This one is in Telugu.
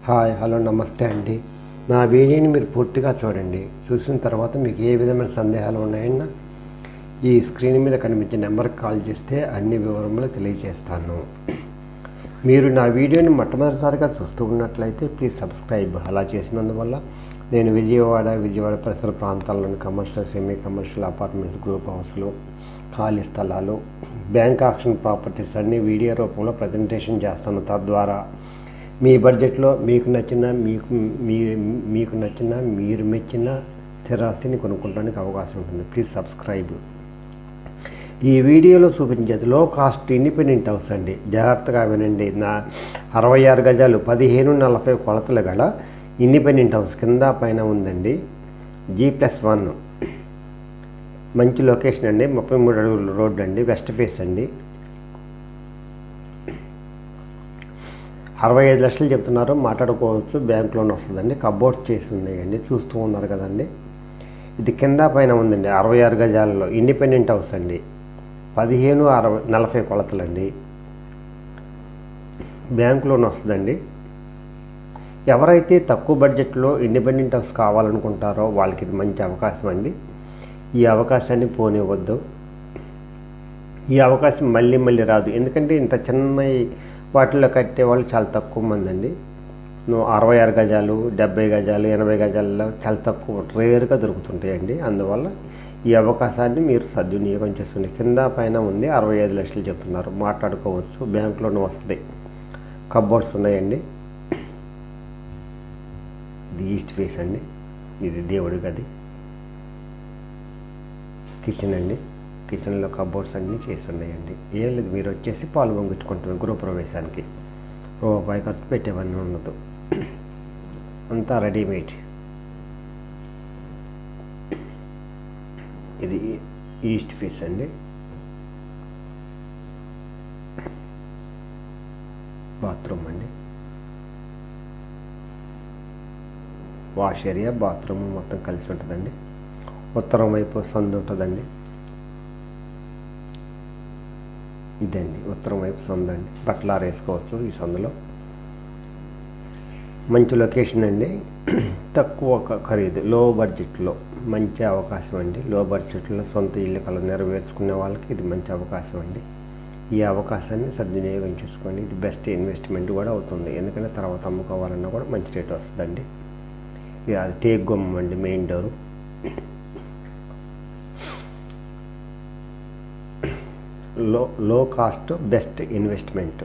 హాయ్ హలో నమస్తే అండి. నా వీడియోని మీరు పూర్తిగా చూడండి. చూసిన తర్వాత మీకు ఏ విధమైన సందేహాలు ఉన్నాయన్నా ఈ స్క్రీన్ మీద కనిపించే నెంబర్కి కాల్ చేస్తే అన్ని వివరములు తెలియజేస్తాను. మీరు నా వీడియోని మొట్టమొదటిసారిగా చూస్తూ ఉన్నట్లయితే ప్లీజ్ సబ్స్క్రైబ్. అలా చేసినందువల్ల నేను విజయవాడ పరిసర ప్రాంతాల్లోని commercial, semi commercial apartments, group హౌస్లు, ఖాళీ స్థలాలు, బ్యాంక్ ఆక్షన్ ప్రాపర్టీస్ అన్ని వీడియో రూపంలో ప్రజెంటేషన్ చేస్తాను. తద్వారా మీ బడ్జెట్లో మీకు నచ్చిన మీరు మెచ్చిన స్థిరాస్తిని కొనుక్కోవడానికి అవకాశం ఉంటుంది. Please subscribe. ఈ వీడియోలో చూపించేది లో కాస్ట్ ఇండిపెండెంట్ హౌస్ అండి. జాగ్రత్తగా వినండి. 66 గజాలు 1540 కొలతలు గల ఇండిపెండెంట్ హౌస్ కింద పైన ఉందండి. G+1 మంచి లొకేషన్ అండి. 33 అడుగుల రోడ్డు అండి. వెస్ట్ ఫేస్ అండి. 65 లక్షలు చెప్తున్నారు. మాట్లాడుకోవచ్చు. బ్యాంక్ లోన్ వస్తుందండి. కబోర్డ్స్ చేసి ఉన్నాయండి. చూస్తూ ఉన్నారు కదండి. ఇది కింద పైన ఉందండి. 66 గజాలలో ఇండిపెండెంట్ హౌస్ అండి. 1540 కొలతలండి. బ్యాంక్ లోన్ వస్తుందండి. ఎవరైతే తక్కువ బడ్జెట్లో ఇండిపెండెంట్ హౌస్ కావాలనుకుంటారో వాళ్ళకి ఇది మంచి అవకాశం అండి. ఈ అవకాశాన్ని పోనివ్వద్దు. ఈ అవకాశం మళ్ళీ రాదు. ఎందుకంటే ఇంత చిన్న వాటిల్లో కట్టేవాళ్ళు చాలా తక్కువ మంది అండి. 66 గజాలు, 70 గజాలు, 80 గజాల్లో చాలా తక్కువ రేర్గా దొరుకుతుంటాయండి. అందువల్ల ఈ అవకాశాన్ని మీరు సద్వినియోగం చేసుకోండి. కింద పైన ఉంది. 65 లక్షలు చెప్తున్నారు. మాట్లాడుకోవచ్చు. బ్యాంకులోనే వస్తుంది. కబోర్డ్స్ ఉన్నాయండి. ఇది ఈస్ట్ ఫేస్ అండి. ఇది దేవుడి గది. కిచెన్ అండి. కిచెన్లో కబోర్డ్స్ అన్నీ చేసి ఉన్నాయండి. ఏం లేదు, మీరు వచ్చేసి పాలు పొంగించుకుంటున్నారు. గృహప్రవేశానికి రూపాయి ఖర్చు పెట్టేవన్నీ ఉండదు. అంతా రెడీమేడ్. ఇది ఈస్ట్ ఫేస్ అండి. బాత్రూమ్ అండి. వాష్ ఏరియా, బాత్రూమ్ మొత్తం కలిసి ఉంటుందండి. ఉత్తరం వైపు సందు ఉంటుందండి. ఇదండి ఉత్తరం వైపు సందు అండి. బట్టలు ఆరేసుకోవచ్చు ఈ సందులో. మంచి లొకేషన్ అండి. తక్కువ ఖరీదు, లో బడ్జెట్లో మంచి అవకాశం అండి. లో బడ్జెట్లో సొంత ఇల్లు కల నెరవేర్చుకునే వాళ్ళకి ఇది మంచి అవకాశం అండి. ఈ అవకాశాన్ని సద్వినియోగం చేసుకోండి. ఇది బెస్ట్ ఇన్వెస్ట్మెంట్ కూడా అవుతుంది. ఎందుకంటే తర్వాత అమ్ముకోవాలన్నా కూడా మంచి రేట్ వస్తుందండి. ఇది అది టేక్ గుమ్మం అండి. Main door. లో కాస్ట్ బెస్ట్ ఇన్వెస్ట్మెంట్.